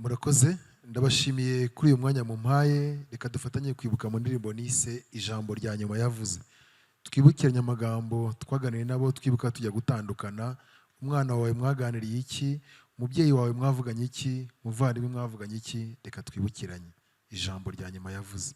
murakoze ndabashimiye kuri uyu mwanya mumpaye. Reka dufatanye kwibuka mu ndirimbo nise ijambo rya nyuma yavuze. Twibukiranye amagambo twaganiriye nabo, twibuka tujya gutandukana. Umwana wawe mwaganiriye iki? Umubyeyi wawe mwavuganye iki? Umuvandimwe mwavuganye iki? Reka twibukiranye ijambo rya nyuma yavuze.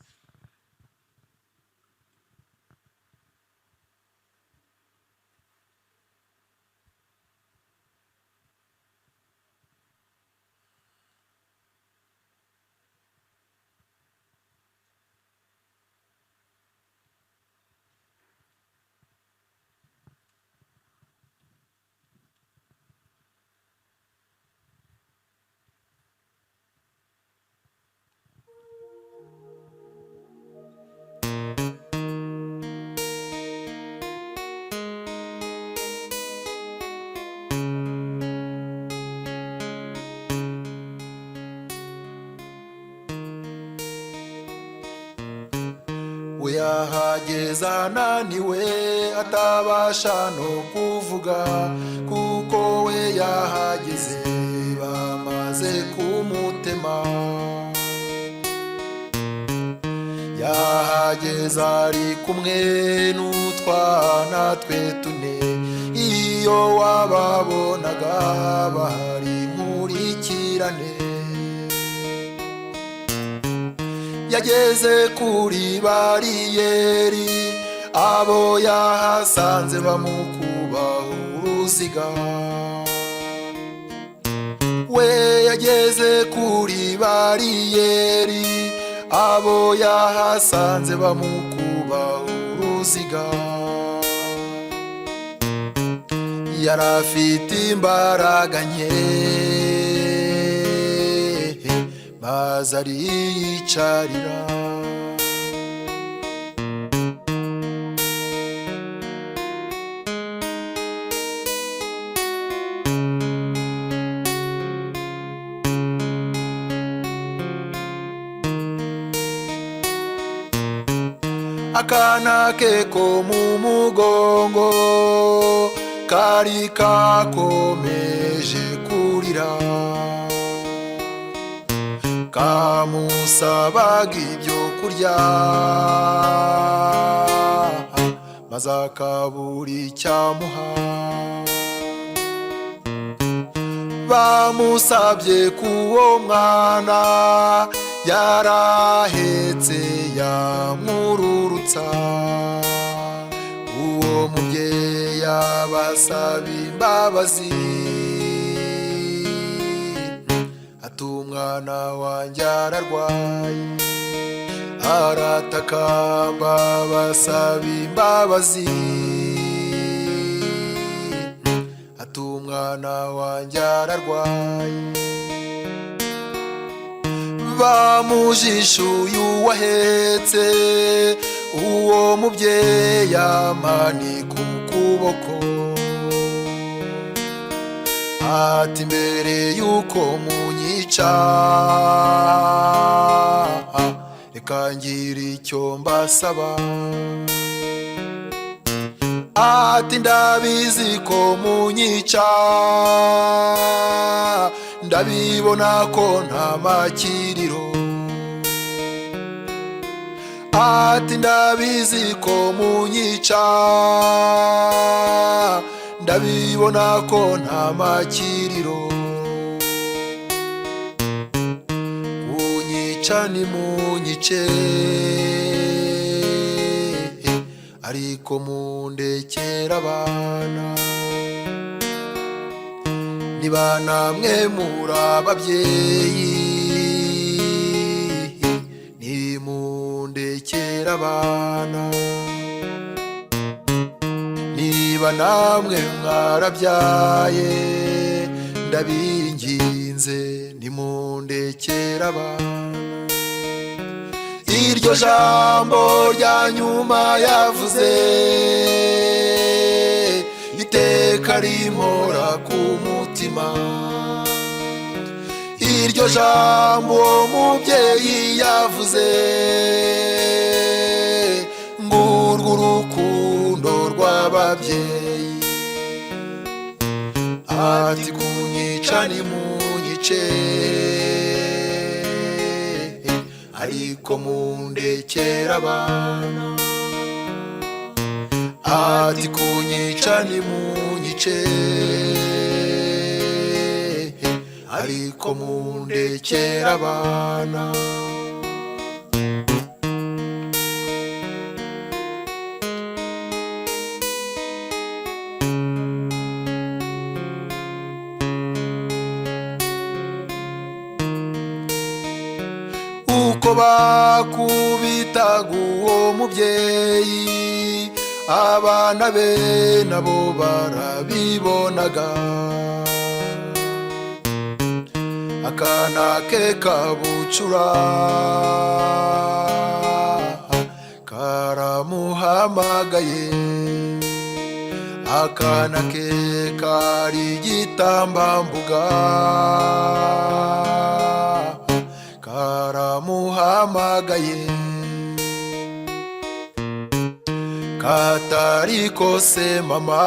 uyahageza ananiwe atabasha no kuvuga, kuko we yahageze bamaze kumutema. Yahageze ari kumwe n'utwana twe tune, iyo wababonaga bahari nkurikirane. Yageze kuri bariyeri, abo yahasanze bamukubaho uruziga. We yageze kuri bariyeri, abo yahasanze bamukubaho uruziga. Yarafite imbaraga nke maze ariyicarira. Akana ke ko mu mugongo kari kakomeje kurira, kamusabaga ibyo kurya maze akabura icyamuha. Bamusabye k'uwo mwana yarahetse yamururutsa, uwo mubyeyi abasaba imbabazi, ati umwana wanjye ararwaye. Aratakamba basaba imbabazi, ati umwana wanjye ararwaye. Bamujishuye uwahetse uwo mubyeyi amanika ukuboko, ati mbere yuko munyica reka ngira icyo mbasaba. Ati ndabizi ko munyica, ndabibona ko nta makiriro. Ati ndabizi ko munyica, ndabibona ko nta makiriro. Kunyica ni munyice, ariko mundekera abana. Niba namwe muri ababyeyi, nimundekera abana. Niba namwe mwarabyaye, ndabinginze nimundekera abana. Iryo jambo rya nyuma yavuze, iteka rimpora ku mutima. Iryo jambo uwo mubyeyi yavuze, ngurwo urukundo rw'ababyeyi. Ati kunyica ni munyice, ariko mundekera abana. Ati kunyica nimunyice, ariko mundekera abana. Uko bakubitaga uwo mubyeyi, abana be nabo barabibonaga. Akana ke kabucura karamuhamagaye, akana ke kari igitambambuga karamuhamagaye. Katari kose mama,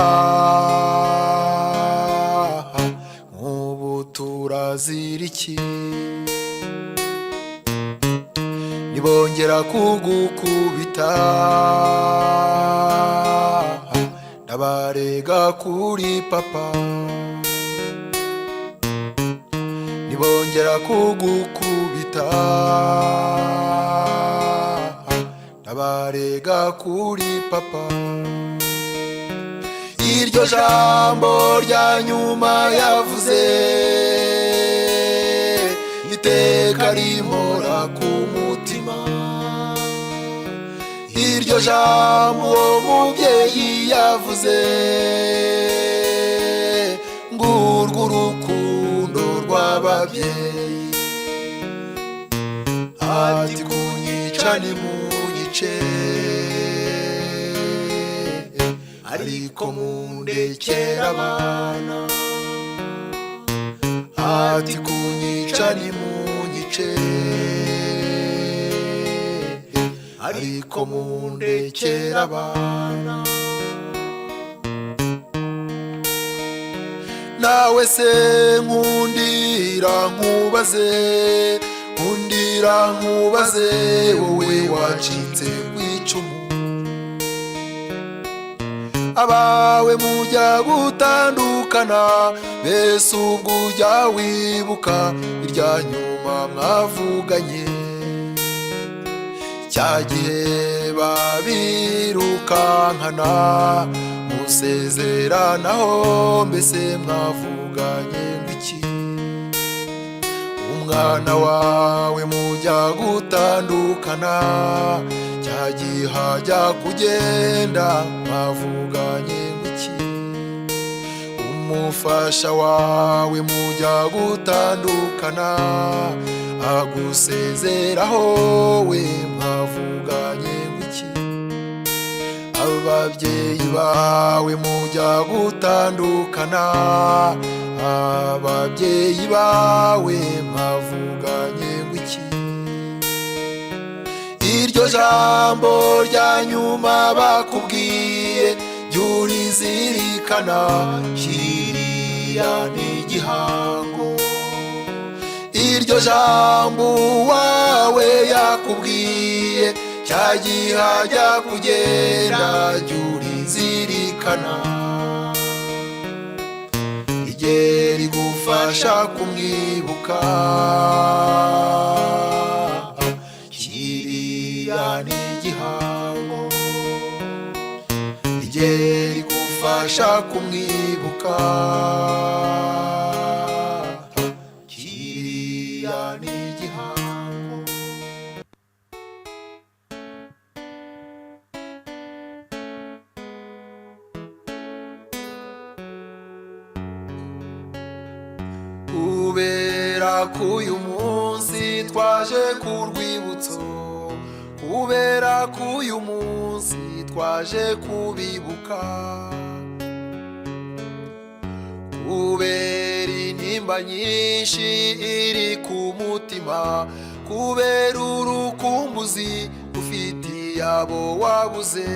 nk'ubu turazira iki? Nibongera kugukubita ndabarega kuri papa. Nibongera kugukubita ndabarega kuri papa. Iryo jambo rya nyuma yavuze, iteka rimpora ku mutima. Iryo jambo uwo mubyeyi yavuze, ngurwo urukundo rw'ababyeyi. Ati kunyica nimunyice, ariko mundekera abana. Ati kunyica nimunyice, ariko mundekera abana. Nawe se nkundira nkubaze, nkundira nkubaze, wowe wacitse kw'icumu. Abawe mujya gutandukana, mbese ubwo ujya wibuka irya nyuma mwavuganye? Cya gihe babirukankana musezeranaho, mbese mwavuganye ngwiki? Umwana wawe mujya gutandukana, cya gihe hajya kugenda mwavuganye ngwiki? Umufasha wawe mujya gutandukana, agusezeraho we mwavuganye ngwiki? Ababyeyi bawe mujya gutandukana, ababyeyi bawe mwavuganye ngwiki? Iryo jambo rya nyuma bakubwiye, ryurizirikana, kiriya ni igihango. Iryo jambo wawe yakubwiye, cya gihe ajya kugenda, ryurizirikana. Rijye rigufasha kumwibuka, kiriya ni igihango. Rijye rigufasha kumwibuka, kiriya ni igihango. Kubera k'uyu munsi twaje ku rwibutso, kubera k'uyu munsi twaje kubibuka. Kubera intimba nyinshi iri ku mutima, kubera urukumbuzi ufitiye abo wabuze.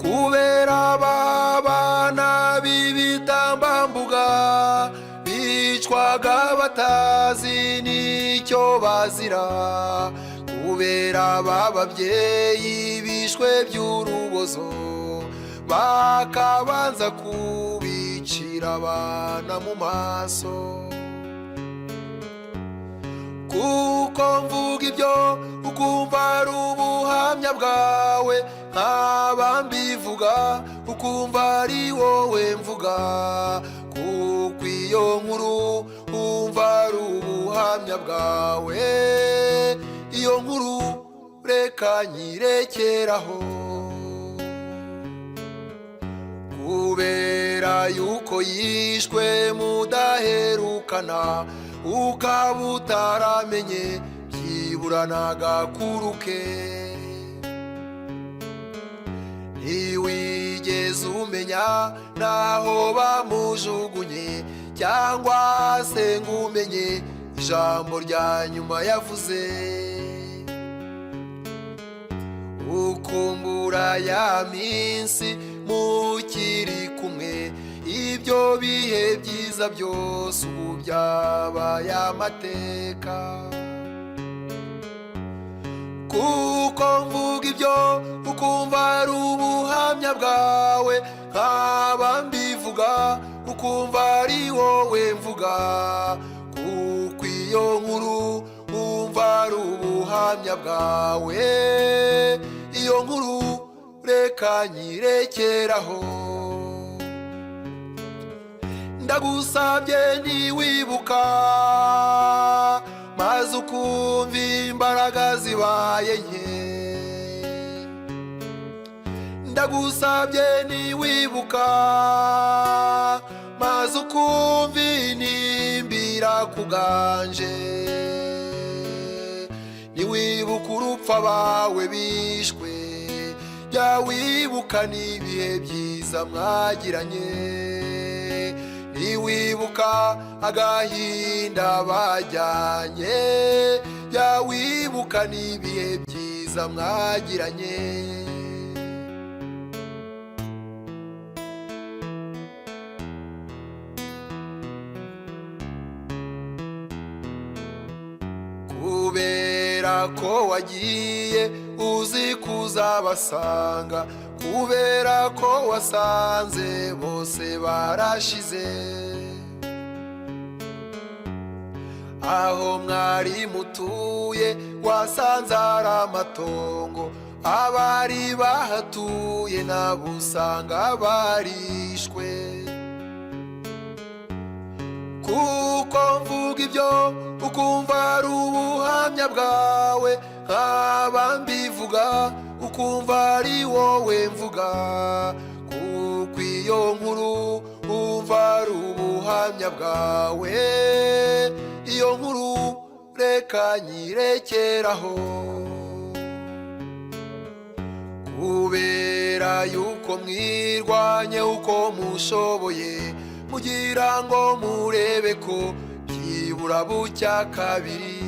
Kubera ababana b'ibitambambuga bicwaga batazi n'icyo bazira kubera bababyeyi bishwe by'urubozo bakabanza kubicira abana mu maso. Kuko mvuga ibyo ukumva ari ubuhamya bwawe, nkaba mbivuga ukumva ari wowe mvuga, kuko iyo nkuru umva ari ubuhamya bwawe, iyo nkuru reka nyirekeraho. Kubera yuko yishwe mudaherukana, ukaba utaramenye byibura n'agakuru ke, ntiwigeze umenya naho bamujugunye cyangwa se ngo umenye ijambo rya nyuma yavuze. Ukumbura ya minsi mukiri kumwe, ibyo bihe byiza byose ubu byabaye amateka. Kuko mvuga ibyo ukumva ari ubuhamya bwawe, nkaba mbivuga ukumva ari wowe mvuga, kuko iyo nkuru umva ari ubuhamya bwawe, iyo nkuru reka nyirekeraho. Ndagusabye ntiwibuka, maze ukumva imbaraga zibaye nke. Ndagusabye ntiwibuka, maze ukumva inimbira kuganje. Ntiwibuka urupfu abawe bishwe, jya wibuka n'ibihe byiza mwagiranye. Ntiwibuka agahinda bajyanye, jya wibuka n'ibihe byiza mwagiranye. Kubera ko wagiye uzi kuzabasanga, kubera ko wasanze bose barashize. Aho mwari mutuye wasanze ari amatongo, abari bahatuye nabo usanga barishwe. Kuko mvuga ibyo ukumva ari ubuhamya bwawe, nkaba mbivuga ukumva ari wowe mvuga, kuko iyo nkuru umva ari ubuhamya bwawe, iyo nkuru reka nyirekeraho. Kubera yuko mwirwanye uko mushoboye, mugira ngo murebe ko byibura bucya kabiri.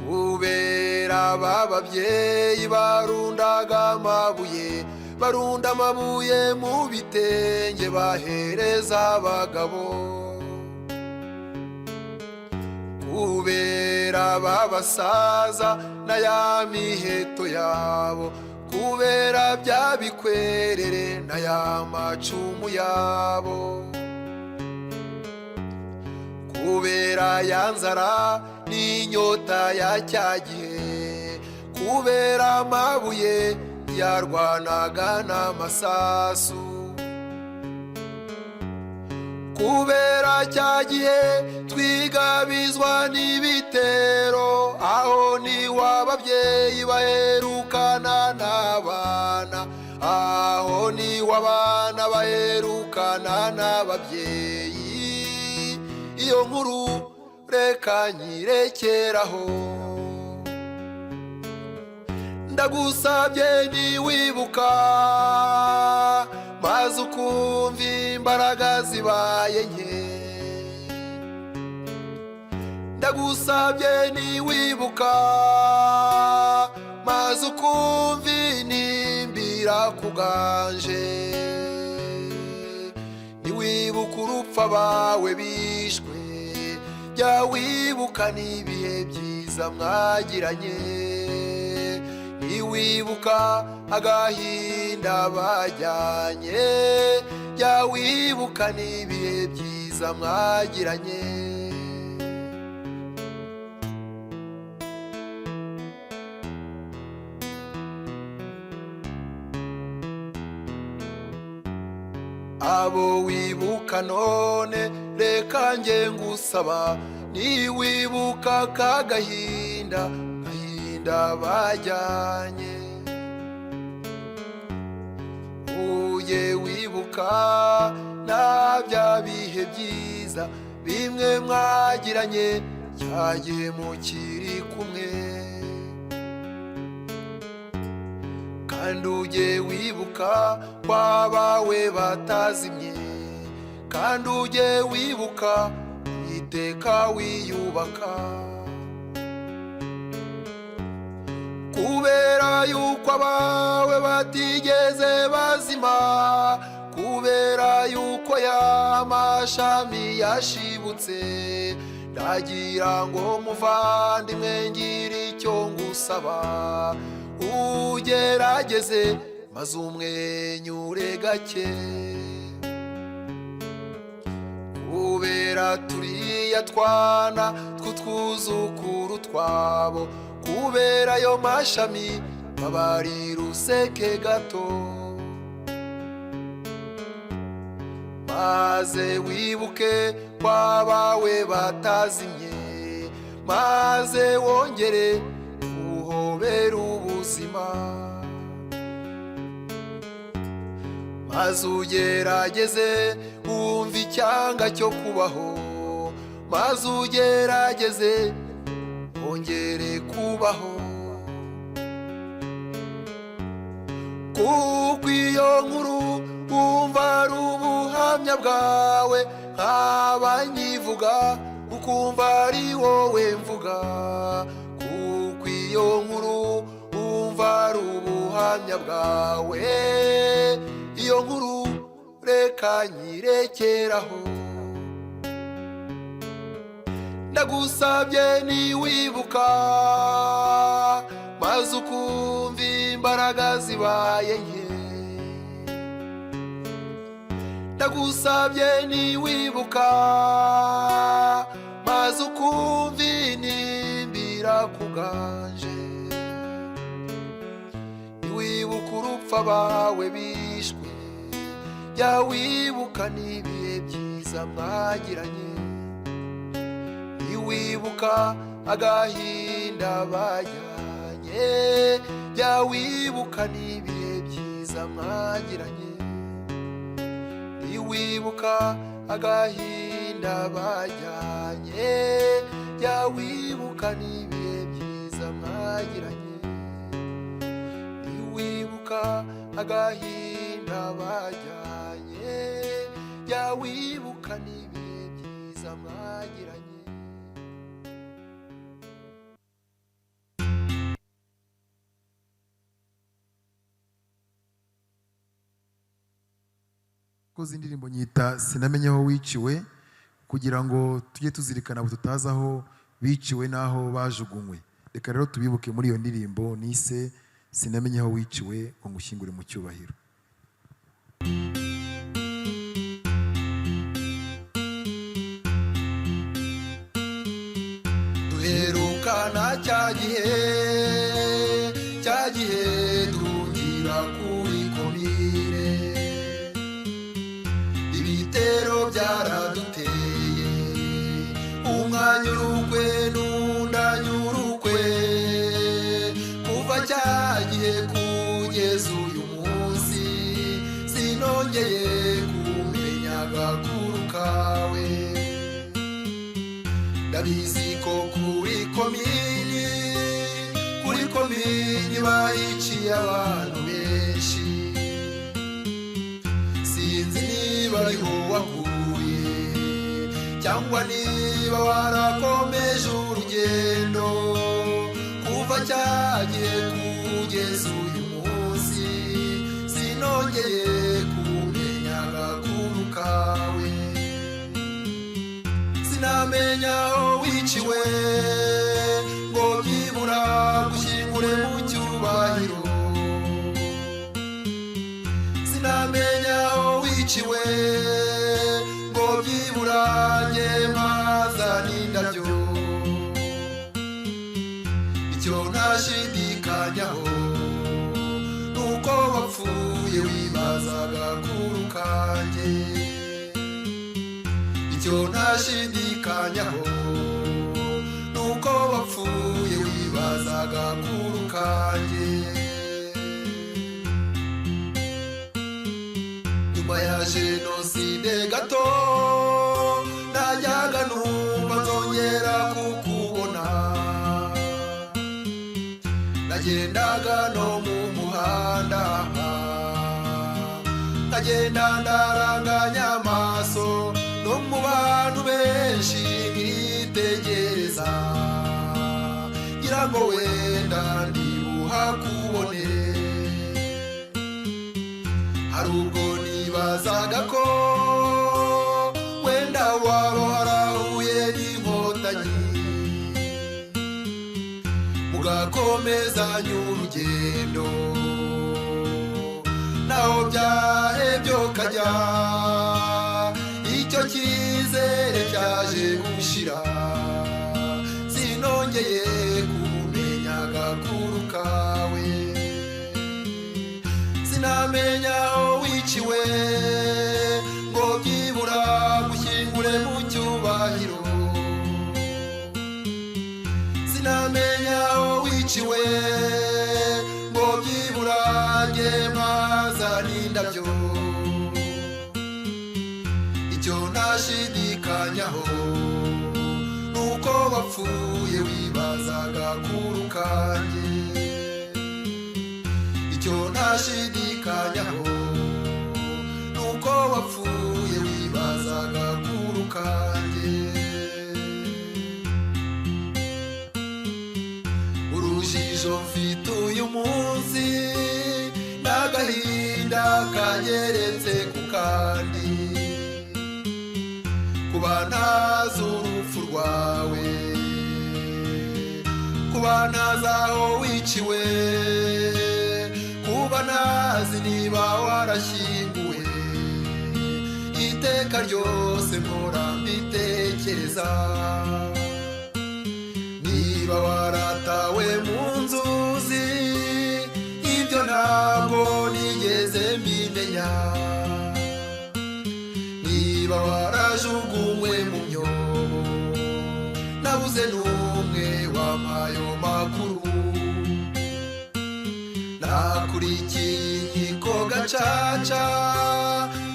Kubera bababyeyi barundaga amabuye, barunda amabuye mu bitenge bahereza abagabo. Kubera babasaza na ya miheto yabo, kubera bya bikwerere na ya macumu yabo. Kubera ya nzara n'inyota ya cya gihe, kubera amabuye yarwanaga n'amasasu. Kubera cya gihe twigabizwa n'ibitero, aho niho ababyeyi baherukana n'abana, aho niho abana baherukana n'ababyeyi, iyo nkuru reka nyirekeraho. Ndagusabye ntiwibuka, maze ukumva imbaraga zibaye nke. Ndagusabye ntiwibuka, maze ukumva inimbira kuganje. niwibuka urupfu abawe bishwe, jya wibuka n'ibihe byiza mwagiranye. Niwibuka agahinda bajyanye, jya wibuka n'ibihe byiza mwagiranye. Abo wibuka none reka nge ngusaba, niwibuka ka gahinda bajyanye, ujye wibuka na bya bihe byiza bimwe mwagiranye cya gihe mukiri kumwe. Kandi ujye wibuka kwabawe batazimye, kandi ujye wibuka iteka wiyubaka, kubera yuko abawe batigeze bazima, kubera yuko ya mashami yashibutse. Ndagira ngo muvandimwe ngira icyo ngusaba, ugerageze maze umwenyure gake, kubera turiya twana tw'utwuzukuru twabo, kubera ayo mashami babarira useke gato, maze wibuke kwabawe batazimye, maze wongere uhobera ubuzima, maze ugerageze wumva icyanga cyo kubaho, maze ugerageze wongere kubaho, kuko iyo nkuru wumva ari ubuhamya bwawe, nkaba nyivuga ukumva ari wowe mvuga, kuko iyo nkuru wumva ari ubuhamya bwawe, iyo nkuru reka nyirekeraho. Ndagusabye niwibuka maze ukumva imbaraga zibaye nke, ndagusabye niwibuka maze ukumva inimbira kuganje, niwibuka urupfu abawe bishwe, jya wibuka n'ibihe byiza mwagiranye. Niwibuka agahinda bajyanye, jya wibuka n'ibihe byiza mwagiranye. Niwibuka agahinda bajyanye, jya wibuka n'ibihe byiza mwagiranye. Niwibuka agahinda bajyanye, jya wibuka n'ibihe byiza mwagiranye. koze indirimbo nyita sinamenye aho wiciwe, kugira ngo tujye tuzirikana abo tutazi aho biciwe n'aho bajugunywe. Reka rero tubibuke muri iyo ndirimbo nise sinamenye aho wiciwe, ngo ngushyingure mu cyubahiro. Duherukana cya gihe duhungira kuri komine, ibitero byaraduteye, umwanya urukwe n'undanya urukwe, kuva cya gihe kugeza uyu munsi sinongeye kumenya agakuru kawe. Ndabizi ko kuri komini bayiciye abantu benshi, sinzi niba ariho waguye cyangwa niba warakomeje urugendo, kuva cya gihe kugeza uyu munsi sinongeye kumenya agakuru kawe. sinamenya aho wiciwe ngo byibura gushyingure mu cyubahiro sinamenya aho wiciwe ngo byibura njye mpazana indabyo icyo ntashidikanyaho nuko wapfuye wibazaga kuru kanjye icyo ntashidikanyaho nuko wapfuye wibazaga kuru kanjye nyuma ya jenoside gato najyaga numva nzongera kukubona nagendaga no mu muhanda nkagenda ndaranganya amaso no mu bantu benshi nkitegereza ngira ngo wenda ndibuhakubone hari ubwo nibazaga ko wenda waba warahuye n'inkotanyi mugakomezanya urugendo naho byahebye kajya icyo cyizere cyaje gushira sinongeye kumenya agakuru kawe sinamenya aho wiciwe ngo byibura gushyingure mu cyubahiro sinamenya aho wiciwe ngo byibura njye mpazana indabyo icyo ntashidikanyaho nuko wapfuye wibazaga kuru kanjye icyo ntashidikanyaho nuko wapfuye wibazaga kuru kanjye urujijo mfite uyu munsi n'agahinda kanyeretse ku kandi kuba ntazi urupfu rwawe kuba ntazi aho wiciwe kuba ntazi niba warashyinguwe iteka ryose mpora mbitekereza niba waratawe mu nzuzi ibyo ntabwo nigeze mbimenya niba warajugunywe mu myobo nabuze n'umwe wampayo makuru nakurikiye inkiko gacaca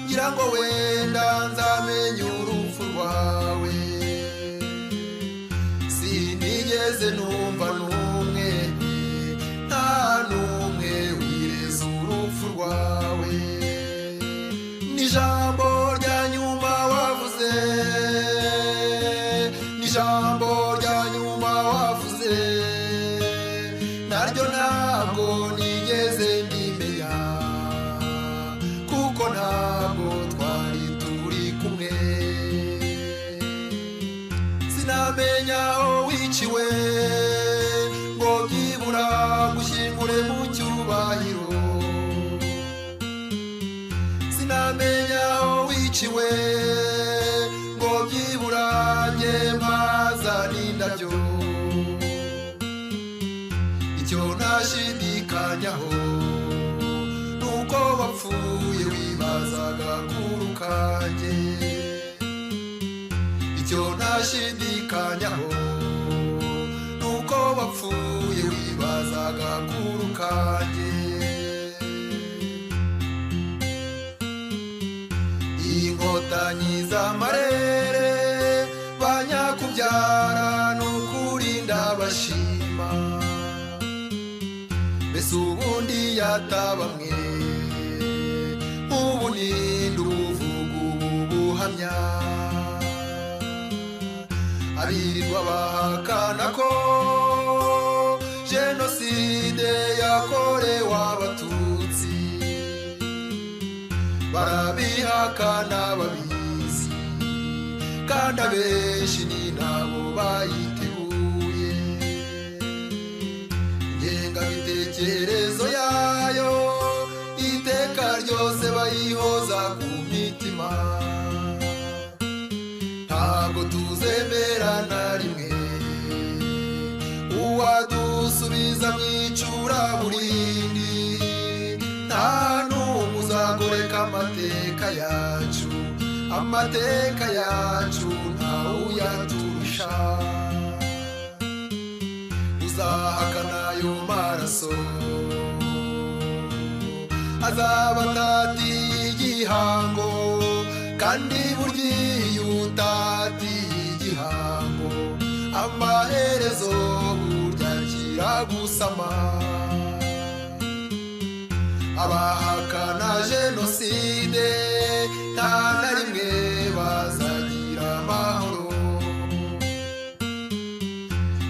ngira ngo wenda nzamenye urupfu rwawe sinigeze numva n'umwe nta n'umwe wireze urupfu rwawe n'ijambo rya nyuma wavuze n'ijambo rya nyuma wavuze naryo ntabwo nigeze ndimenya kuko ntabwo twari turi kumwe sinamenya aho wiciwe ngo byibura gushyingure mu cyubahiro sinamenya aho wiciwe ngo byibura njye mpazana indabyo icyo ntashidikanyaho nuko wapfuye wibazaga kuru kanjye icyo ntashidikanyaho nuko wapfuye wibazaga kuru kanjye inkotanyi z'amarere banyakubyara n'ukuri ndabashima mbese ubundi yatabamwe ubu ninde uvuga ubu buhamya abirirwa bahakana ko jenoside yakorewe abatutsi barabihakana babizi kandi abenshi ni nabo bayiteguye. Ingengabitekerezo yayo iteka ryose bayihoza ku mitima. Ntabwo tuzemera na rimwe uwadusubiza mu icuraburindi. Nta n'umwe uzagoreka amateka yacu, amateka yacu ntawe uyaturusha. Uzahakana ayo maraso azaba atatiye igihango, kandi burya iyo utatiye igihango amaherezo burya kiragusama. Abahakana jenoside nta na rimwe bazagira amahoro,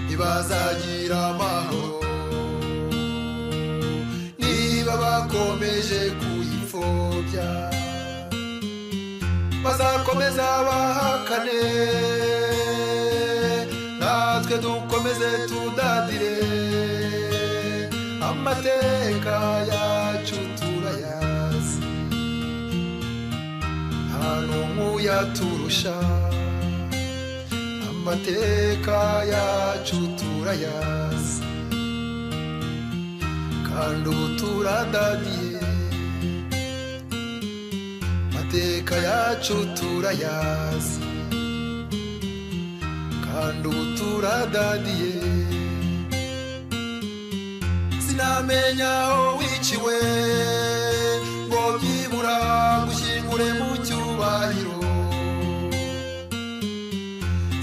ntibazagira amahoro niba bakomeje kuyipfobya. Bazakomeza bahakane, natwe dukomeze tudadire. Amateka yacu turayazi, nta n'umwe uyaturusha. Amateka yacu turayazi, kandi ubu turadadiye. Amateka yacu turayazi, kandi ubu turadadiye. Sinamenya aho wiciwe ngo byibura gushyingure mu cyubahiro.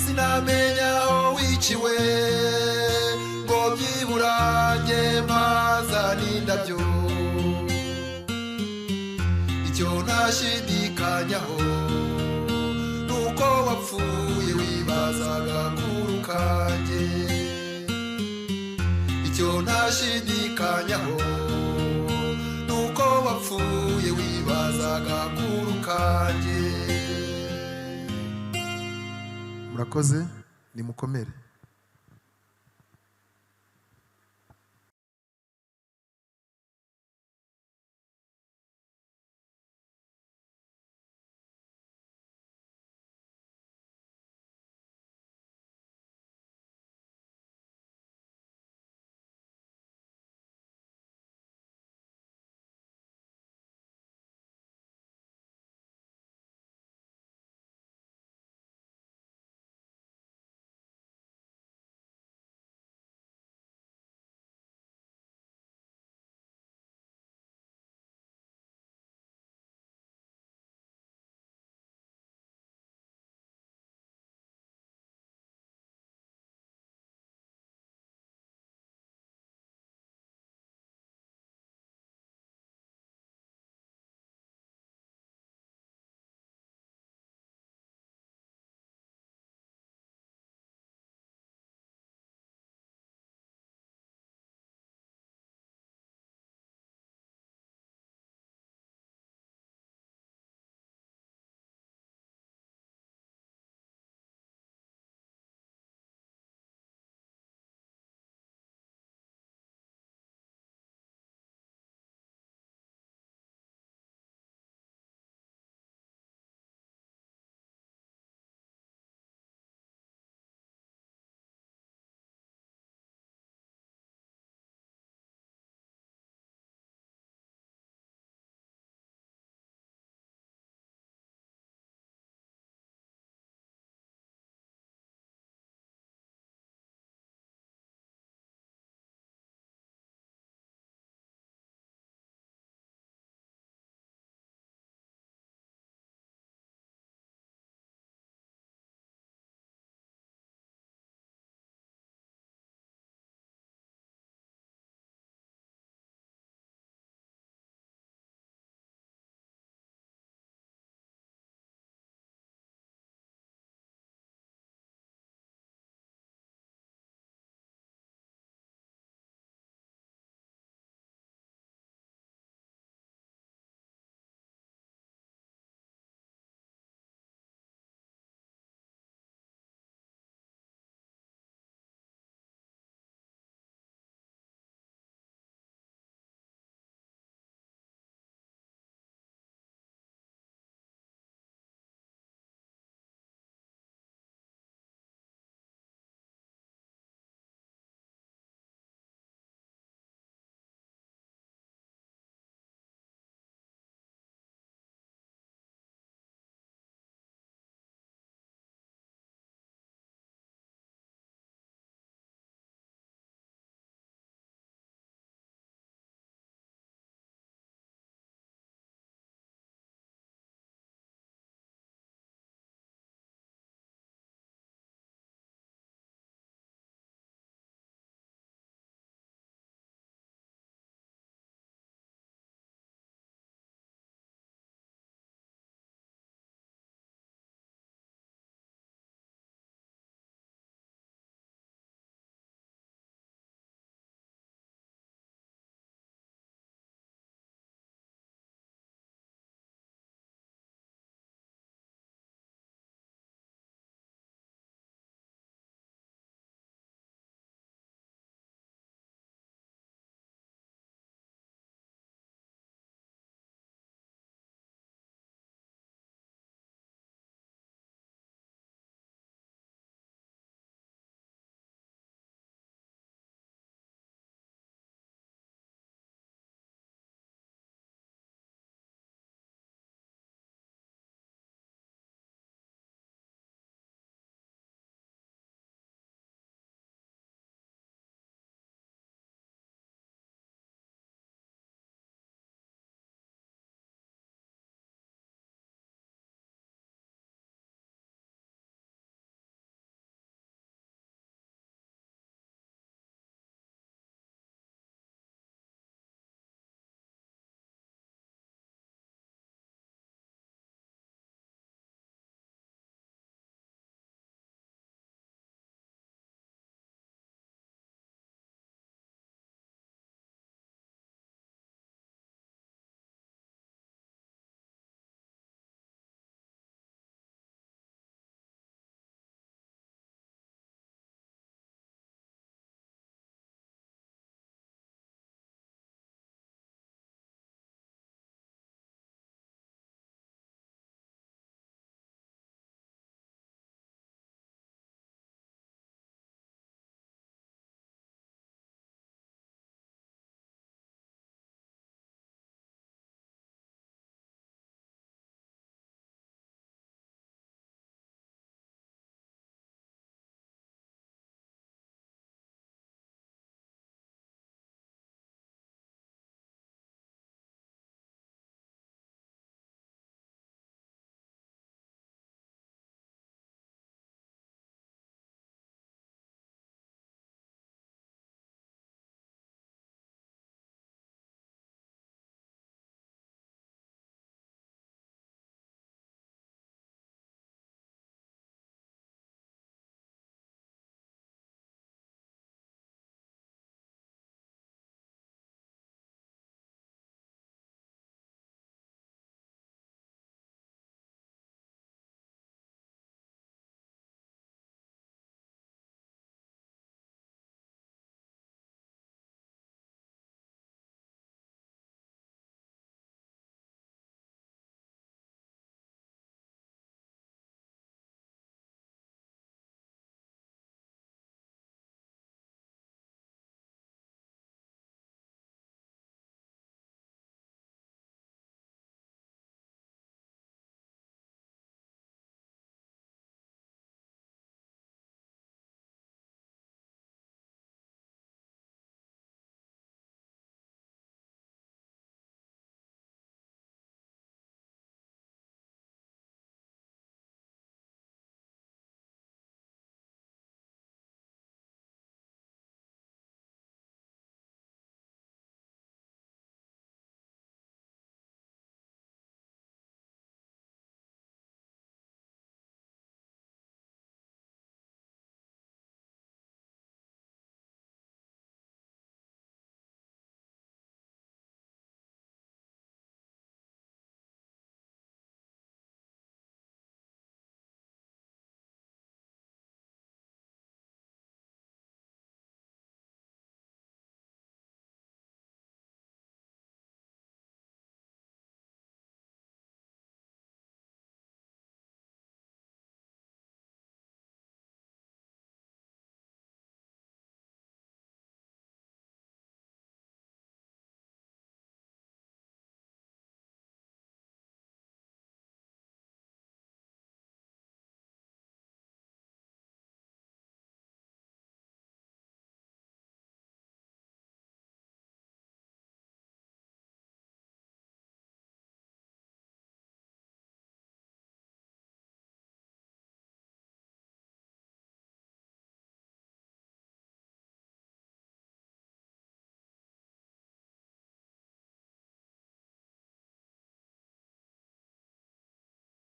Sinamenya aho wiciwe ngo byibura njye mpazane indabyo. Icyo ntashidikanyaho nuko wapfuye wibazaga kuru kanjye. Icyo ntashidikanyaho nuko wapfuye wibazaga kuru kanjye. Murakoze, nimukomere.